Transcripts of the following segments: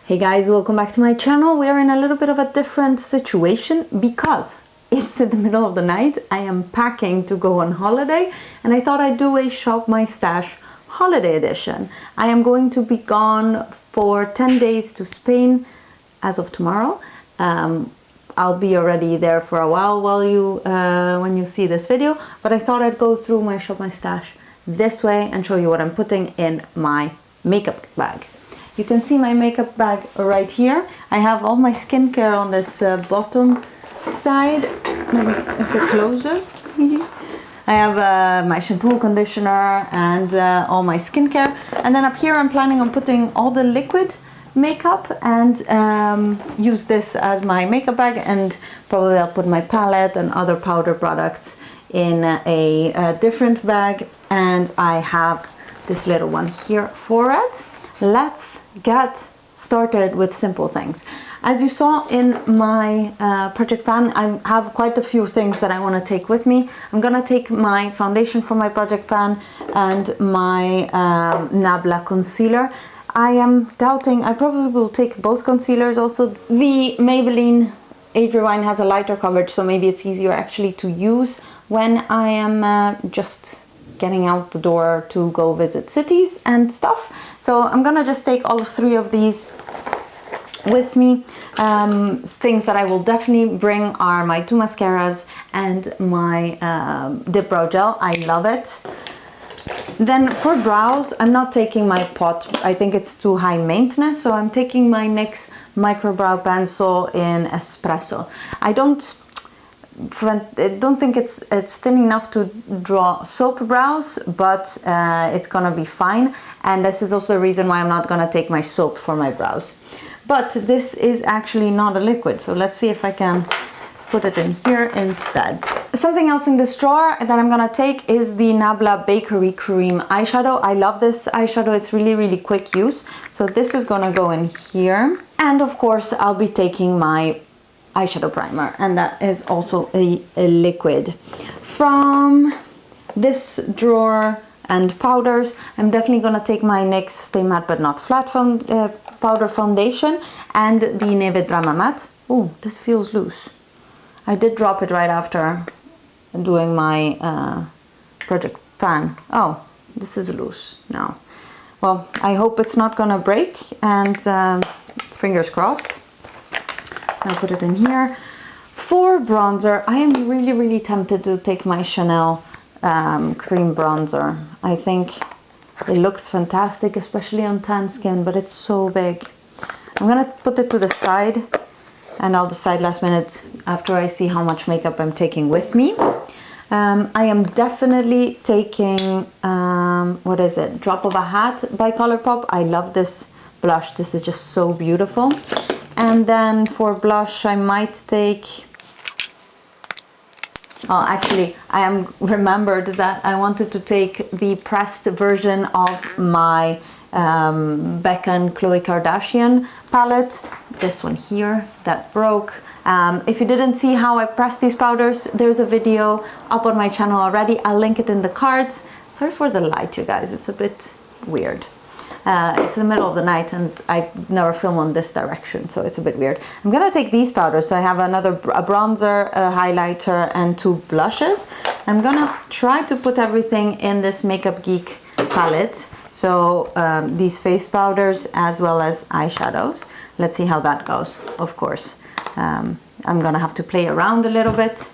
Hey guys, welcome back to my channel. We are in a little bit of a different situation because it's in the middle of the night. I am packing to go on holiday and I thought I'd do a Shop My Stash holiday edition. I am going to be gone for 10 days to Spain as of tomorrow. I'll be already there for a while when you see this video, but I thought I'd go through my Shop My Stash this way and show you what I'm putting in my makeup bag. You can see my makeup bag right here. I have all my skincare on this bottom side. Maybe if it closes. I have my shampoo, conditioner, and all my skincare. And then up here I'm planning on putting all the liquid makeup and use this as my makeup bag, and probably I'll put my palette and other powder products in a different bag. And I have this little one here for it. Let's get started with simple things. As you saw in my project pan, I have quite a few things that I want to take with me. I'm gonna take my foundation from my project pan and my Nabla concealer. I am doubting, I probably will take both concealers also. The Maybelline Age Rewind has a lighter coverage, so maybe it's easier actually to use when I am just getting out the door to go visit cities and stuff. So I'm gonna just take all three of these with me. Things that I will definitely bring are my two mascaras and my dip brow gel. I love it. Then for brows, I'm not taking my pot. I think it's too high maintenance, so I'm taking my NYX micro brow pencil in espresso. I don't think it's thin enough to draw soap brows, but it's gonna be fine. And this is also the reason why I'm not gonna take my soap for my brows. But this is actually not a liquid, so let's see if I can put it in here instead. Something else in this drawer that I'm gonna take is the Nabla Bakery Cream eyeshadow. I love this eyeshadow, it's really quick use. So this is gonna go in here. And of course I'll be taking my eyeshadow primer, and that is also a liquid. From this drawer and powders, I'm definitely gonna take my NYX Stay Matte But Not Flat powder foundation and the Neve Drama Matte. Oh, this feels loose. I did drop it right after doing my project pan. Oh, this is loose now. Well, I hope it's not gonna break, and fingers crossed. I'll put it in here. For bronzer, I am really tempted to take my Chanel cream bronzer. I think it looks fantastic, especially on tan skin, but it's so big. I'm gonna put it to the side, and I'll decide last minute after I see how much makeup I'm taking with me. I am definitely taking, what is it? Drop of a Hat by Colourpop. I love this blush. This is just so beautiful. And then for blush, I might take, oh, actually, I am remembered that I wanted to take the pressed version of my Becca and Khloe Kardashian palette. This one here that broke. If you didn't see how I press these powders, there's a video up on my channel already. I'll link it in the cards. Sorry for the light, you guys. It's a bit weird. It's in the middle of the night and I never film on this direction, so it's a bit weird. I'm gonna take these powders. So I have a bronzer, a highlighter, and two blushes. I'm gonna try to put everything in this Makeup Geek palette. So these face powders as well as eyeshadows. Let's see how that goes. Of course, I'm gonna have to play around a little bit,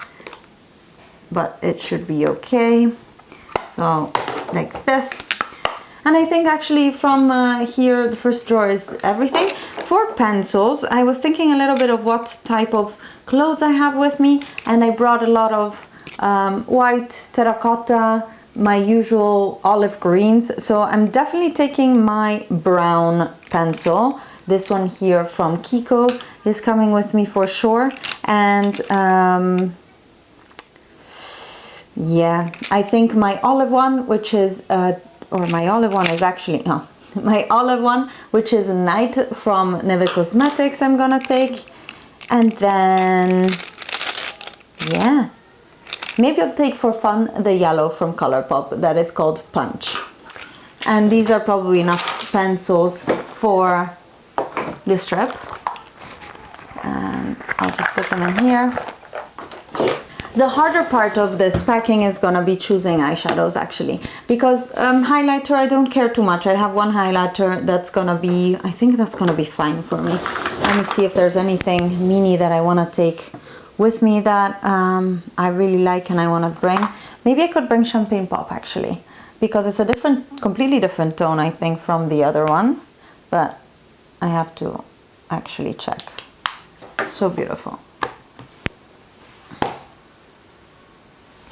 but it should be okay. So like this. And I think actually from here, the first drawer is everything. For pencils, I was thinking a little bit of what type of clothes I have with me, and I brought a lot of white, terracotta, my usual olive greens. So I'm definitely taking my brown pencil. This one here from Kiko is coming with me for sure. And yeah, I think my olive one, which is my olive one, which is Night from Neve Cosmetics, I'm gonna take. And then, yeah, maybe I'll take for fun the yellow from Colourpop that is called Punch. And these are probably enough pencils for this strip. And I'll just put them in here. The harder part of this packing is gonna be choosing eyeshadows actually, because highlighter I don't care too much. I have one highlighter that's gonna be, I think that's gonna be fine for me. Let me see if there's anything mini that I wanna take with me that I really like and I wanna bring. Maybe I could bring Champagne Pop actually, because it's a completely different tone I think from the other one, but I have to actually check. So beautiful.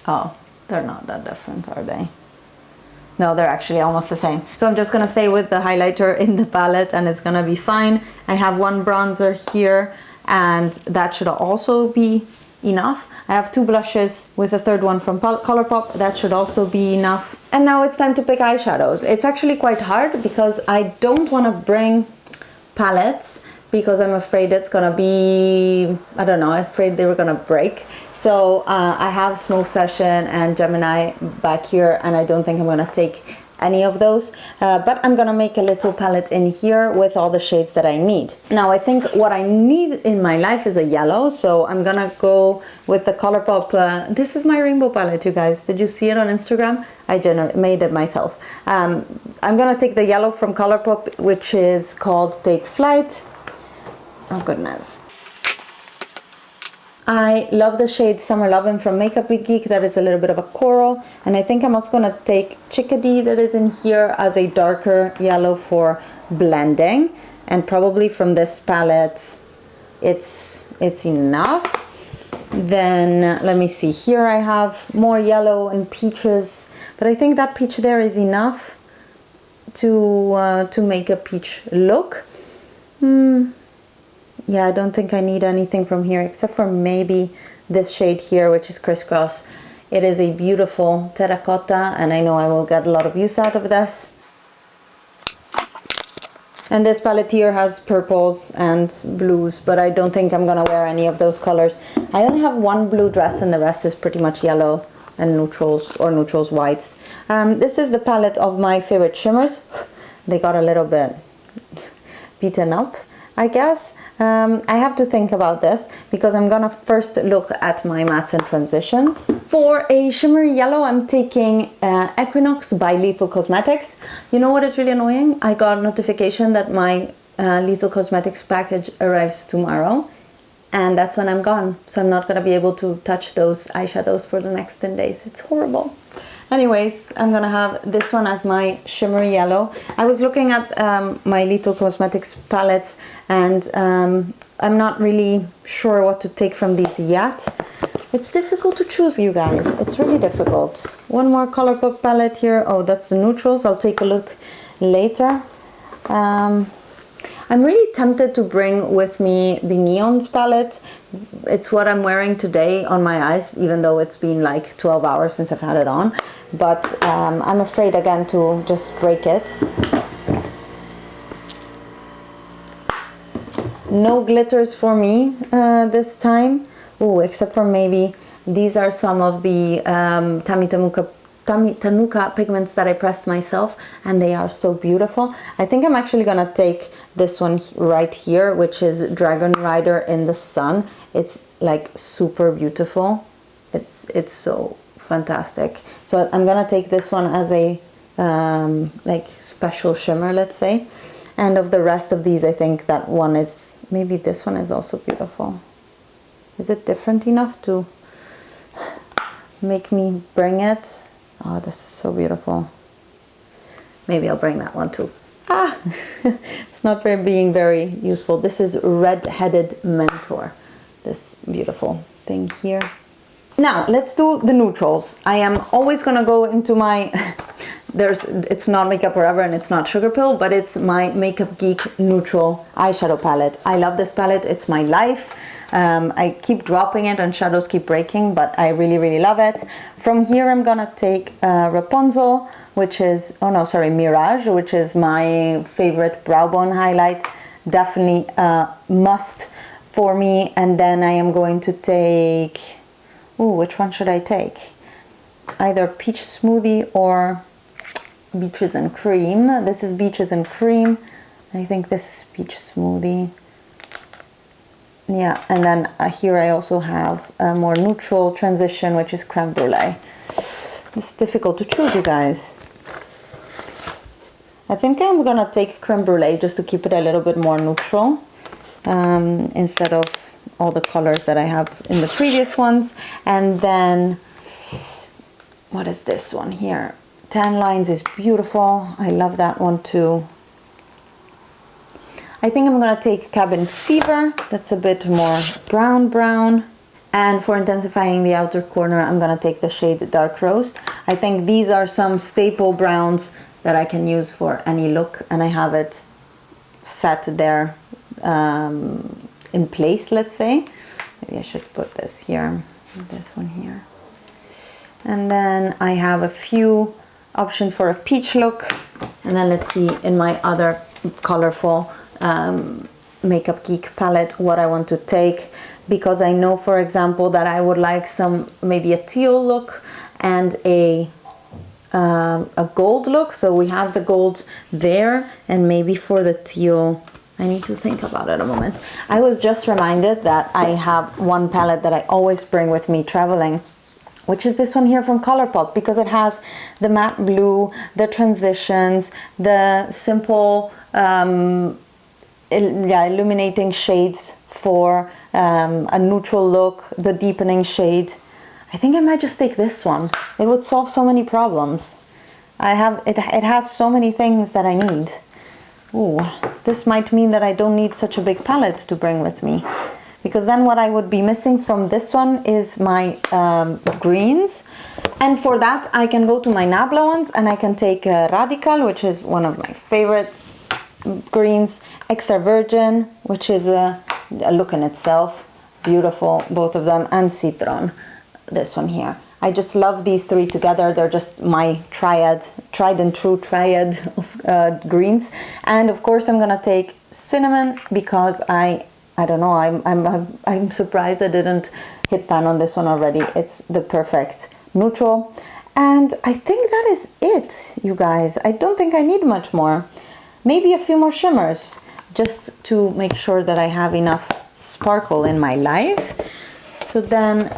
Oh, they're not that different, are they? No, they're actually almost the same. So I'm just gonna stay with the highlighter in the palette and it's gonna be fine. I have one bronzer here and that should also be enough. I have two blushes with a third one from Colourpop. That should also be enough. And now it's time to pick eyeshadows. It's actually quite hard because I don't wanna bring palettes because I'm afraid it's gonna be, I don't know, I'm afraid they were gonna break. So I have Smoke Session and Gemini back here and I don't think I'm gonna take any of those, but I'm gonna make a little palette in here with all the shades that I need. Now I think what I need in my life is a yellow, so I'm gonna go with the Colourpop. This is my rainbow palette, you guys. Did you see it on Instagram? I made it myself. I'm gonna take the yellow from Colourpop, which is called Take Flight. Oh goodness. I love the shade Summer Lovin' from Makeup Geek. That is a little bit of a coral. And I think I'm also gonna take Chickadee that is in here as a darker yellow for blending. And probably from this palette, it's enough. Then let me see, here I have more yellow and peaches, but I think that peach there is enough to make a peach look. Yeah, I don't think I need anything from here except for maybe this shade here, which is Crisscross. It is a beautiful terracotta and I know I will get a lot of use out of this. And this palette here has purples and blues, but I don't think I'm gonna wear any of those colors. I only have one blue dress and the rest is pretty much yellow and neutrals or neutrals whites. This is the palette of my favorite shimmers. They got a little bit beaten up, I guess. I have to think about this because I'm gonna first look at my mattes and transitions. For a shimmery yellow, I'm taking Equinox by Lethal Cosmetics. You know what is really annoying? I got a notification that my Lethal Cosmetics package arrives tomorrow, and that's when I'm gone. So I'm not gonna be able to touch those eyeshadows for the next 10 days. It's horrible. Anyways, I'm gonna have this one as my shimmery yellow. I was looking at my Lethal Cosmetics palettes and I'm not really sure what to take from these yet. It's difficult to choose, you guys. It's really difficult. One more Colourpop palette here. Oh, that's the neutrals. I'll take a look later. I'm really tempted to bring with me the Neons palette. It's what I'm wearing today on my eyes, even though it's been like 12 hours since I've had it on. But I'm afraid again to just break it. No glitters for me this time. Oh, except for maybe these are some of the Tanuka pigments that I pressed myself, and they are so beautiful. I think I'm actually gonna take this one right here, which is Dragon Rider in the Sun. It's like super beautiful. It's so fantastic. So I'm gonna take this one as a like special shimmer, let's say. And of the rest of these, I think that one is, maybe this one is also beautiful. Is it different enough to make me bring it? Oh, this is so beautiful. Maybe I'll bring that one too. Ah, it's not being very useful. This is Red-Headed Mentor. This beautiful thing here. Now, let's do the neutrals. I am always gonna go into my, it's not Makeup Forever and it's not Sugar Pill, but it's my Makeup Geek neutral eyeshadow palette. I love this palette, it's my life. I keep dropping it and shadows keep breaking, but I really, really love it. From here, I'm gonna take Rapunzel, which is, oh no, sorry, Mirage, which is my favorite brow bone highlight. Definitely a must for me. And then I am going to take, ooh, which one should I take? Either Peach Smoothie or Beaches and Cream. This is Beaches and Cream. I think this is peach smoothie. Yeah, and then here I also have a more neutral transition, which is creme brulee. It's difficult to choose, you guys. I think I'm gonna take creme brulee just to keep it a little bit more neutral, instead of all the colors that I have in the previous ones. And then, what is this one here? Tan Lines is beautiful. I love that one too. I think I'm gonna take Cabin Fever. That's a bit more brown. And for intensifying the outer corner, I'm gonna take the shade Dark Roast. I think these are some staple browns that I can use for any look, and I have it set there in place, let's say. Maybe I should put this here, this one here. And then I have a few options for a peach look. And then let's see in my other colorful Makeup Geek palette what I want to take, because I know, for example, that I would like some, maybe a teal look and a gold look. So we have the gold there, and maybe for the teal, I need to think about it a moment. I was just reminded that I have one palette that I always bring with me traveling, which is this one here from Colourpop, because it has the matte blue, the transitions, the simple illuminating shades for a neutral look, the deepening shade. I think I might just take this one. It would solve so many problems. It has so many things that I need. Ooh, this might mean that I don't need such a big palette to bring with me, because then what I would be missing from this one is my greens. And for that I can go to my Nabla ones, and I can take Radical, which is one of my favorite greens, Extra Virgin, which is a look in itself, beautiful, both of them, and Citron, this one here. I just love these three together. They're just my tried and true triad of greens. And of course I'm gonna take Cinnamon, because I don't know, I'm surprised I didn't hit pan on this one already. It's the perfect neutral. And I think that is it, you guys. I don't think I need much more. Maybe a few more shimmers, just to make sure that I have enough sparkle in my life. So then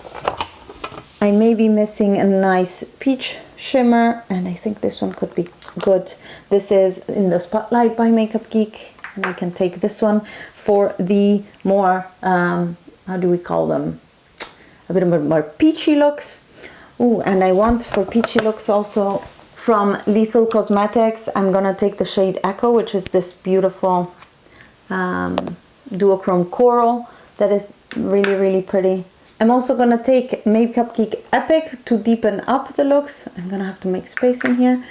I may be missing a nice peach shimmer, and I think this one could be good. This is in the Spotlight by Makeup Geek, and I can take this one for the more, how do we call them? A bit more peachy looks. Ooh, and I want for peachy looks also from Lethal Cosmetics, I'm gonna take the shade Echo, which is this beautiful duochrome coral that is really, really pretty. I'm also gonna take Makeup Geek Epic to deepen up the looks. I'm gonna have to make space in here.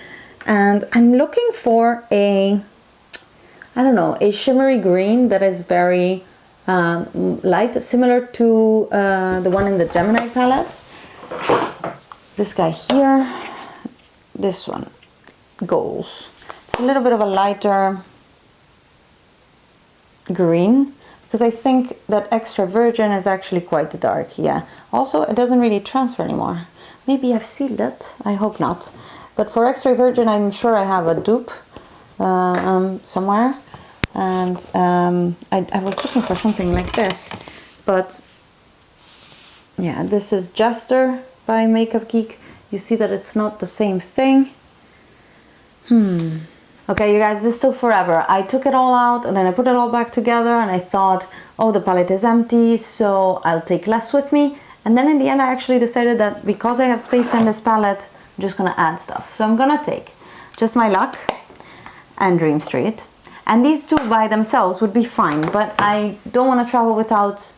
And I'm looking for a, I don't know, a shimmery green that is very light, similar to the one in the Gemini palette. This guy here, this one, Goals. It's a little bit of a lighter green, because I think that Extra Virgin is actually quite dark, yeah. Also, it doesn't really transfer anymore. Maybe I've sealed it, I hope not. But for Extra Virgin, I'm sure I have a dupe somewhere. And I was looking for something like this. But yeah, this is Jester by Makeup Geek. You see that it's not the same thing. Okay, you guys, this took forever. I took it all out and then I put it all back together, and I thought, oh, the palette is empty, so I'll take less with me. And then in the end, I actually decided that because I have space in this palette, I'm just gonna add stuff. So I'm gonna take Just My Luck and Dream Street. And these two by themselves would be fine, but I don't want to travel without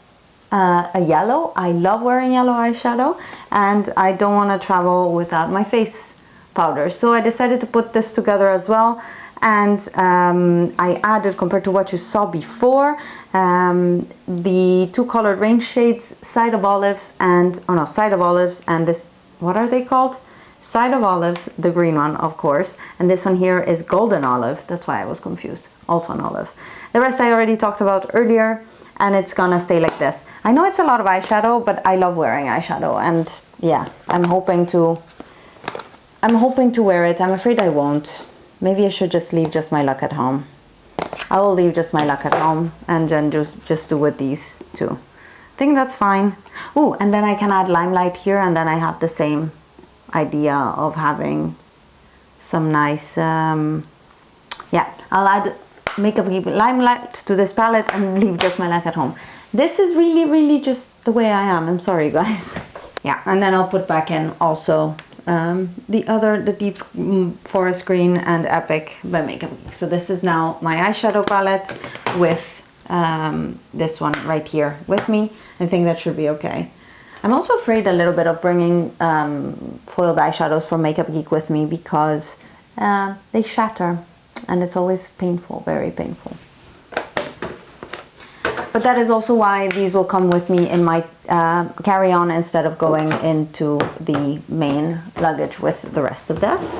a yellow. I love wearing yellow eyeshadow, and I don't want to travel without my face powder. So I decided to put this together as well. And I added, compared to what you saw before, the two colored range shades, Side of Olives and, oh no, Side of Olives and this, what are they called? Side of Olives, the green one, of course. And this one here is Golden Olive. That's why I was confused. Also an olive. The rest I already talked about earlier, and it's gonna stay like this. I know it's a lot of eyeshadow, but I love wearing eyeshadow, and yeah, I'm hoping to wear it. I'm afraid I won't. Maybe I should just leave Just My Luck at home. I will leave just my luck at home and then just do with these two. I think that's fine. Oh, and then I can add limelight here, and then I have the same idea of having some nice, yeah, I'll add Makeup Geek limelight to this palette and leave just my luck at home. This is really just the way I am. I'm sorry, guys. Yeah, and then I'll put back in also the Deep Forest Green and Epic by Makeup Geek. So this is now my eyeshadow palette with this one right here with me. I think that should be okay. I'm also afraid a little bit of bringing foiled eyeshadows from Makeup Geek with me because they shatter and it's always painful, very painful. But that is also why these will come with me in my carry-on instead of going into the main luggage with the rest of this.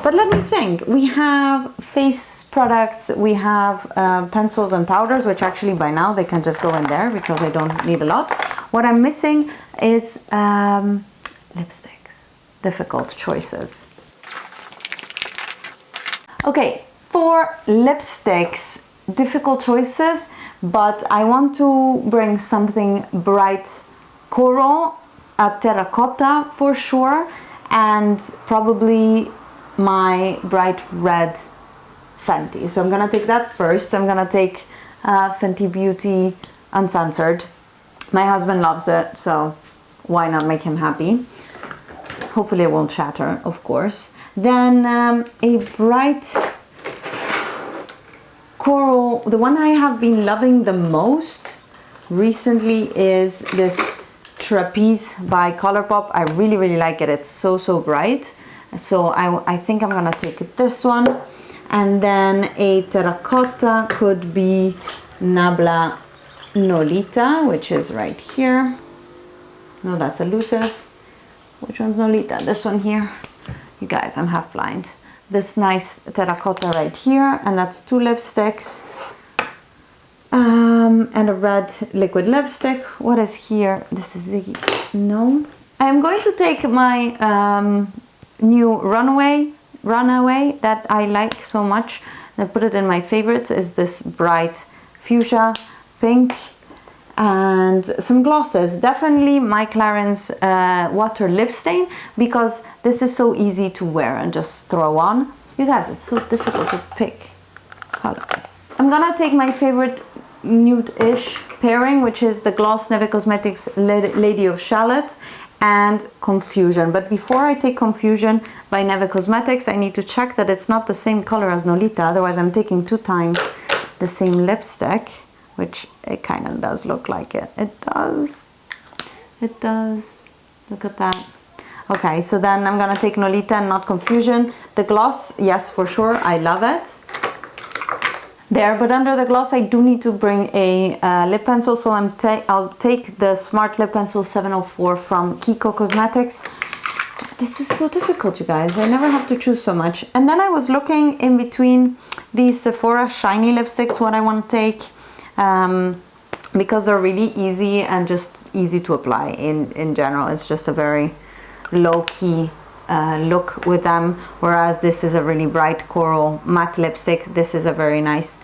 But let me think. We have face products, we have pencils and powders, which actually by now they can just go in there because I don't need a lot. What I'm missing is lipsticks. Difficult choices. Okay, for lipsticks, difficult choices, but I want to bring something bright coral, a terracotta for sure, and probably my bright red Fenty. So I'm gonna take that first. I'm gonna take Fenty Beauty Uncensored. My husband loves it, so why not make him happy? Hopefully it won't shatter, of course. Then a bright coral, the one I have been loving the most recently is this Trapeze by Colourpop. I really like it. It's so bright. So I think I'm gonna take this one. And then a terracotta could be Nabla Nolita, which is right here. No, that's elusive. Which one's Nolita? This one here. You guys, I'm half blind. This nice terracotta right here, and that's two lipsticks. And a red liquid lipstick. What is here? This is Ziggy. No. I'm going to take my new Runaway that I like so much. And I put it in my favorites. Is this bright fuchsia pink and some glosses. Definitely my Clarins water lip stain, because this is so easy to wear and just throw on. You guys, it's so difficult to pick colors. I'm gonna take my favorite nude-ish pairing, which is the Gloss Neve Cosmetics Lady of Shallot and Confusion. But before I take Confusion by Neve Cosmetics, I need to check that it's not the same color as Nolita, otherwise I'm taking 2 times the same lipstick, which it kind of does look like it. It does. It does. Look at that. Okay, so then I'm gonna take Nolita and not Confusion. The gloss, yes, for sure, I love it. There, but under the gloss I do need to bring a lip pencil, so I'll take the Smart Lip Pencil 704 from Kiko Cosmetics. This is so difficult, you guys. I never have to choose so much. And then I was looking in between these Sephora shiny lipsticks, what I want to take, because they're really easy and just easy to apply in general. It's just a very low-key look with them, whereas this is a really bright coral matte lipstick. This is a very nice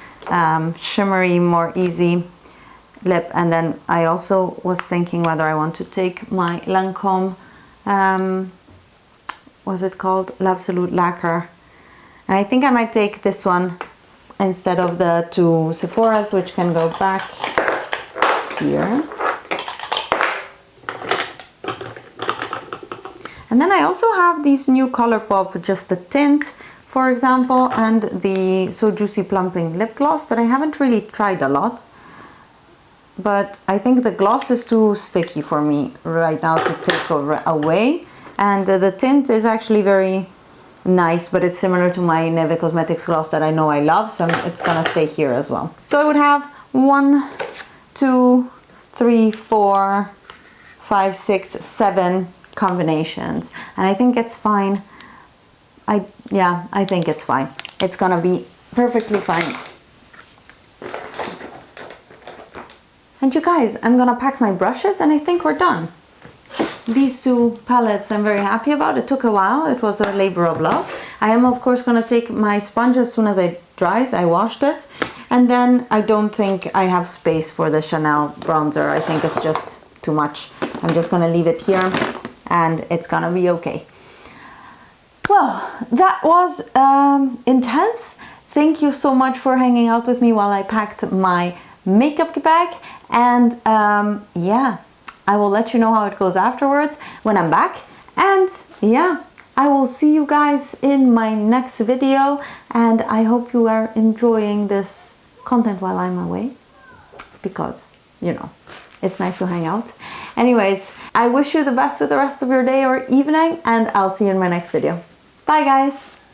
shimmery, more easy lip. And then I also was thinking whether I want to take my Lancome, what's it called, L'Absolute Lacquer, and I think I might take this one instead of the 2 Sephora's, which can go back here. And then I also have these new Colourpop Just a Tint, for example, and the So Juicy Plumping Lip Gloss that I haven't really tried a lot. But I think the gloss is too sticky for me right now to take away. And the tint is actually very nice, but it's similar to my Neve Cosmetics gloss that I know I love, so it's gonna stay here as well. So I would have 1, 2, 3, 4, 5, 6, 7 combinations, and I think it's fine. I think it's fine. It's gonna be perfectly fine. And you guys, I'm gonna pack my brushes and I think we're done. These 2 palettes I'm very happy about. It took a while. It was a labor of love. I am of course gonna take my sponge as soon as it dries. I washed it. And then I don't think I have space for the Chanel bronzer. I think it's just too much. I'm just gonna leave it here and it's gonna be okay. Well, that was intense. Thank you so much for hanging out with me while I packed my makeup bag. And yeah, I will let you know how it goes afterwards when I'm back. And yeah, I will see you guys in my next video. And I hope you are enjoying this content while I'm away, because, you know, it's nice to hang out. Anyways, I wish you the best with the rest of your day or evening, and I'll see you in my next video. Bye guys!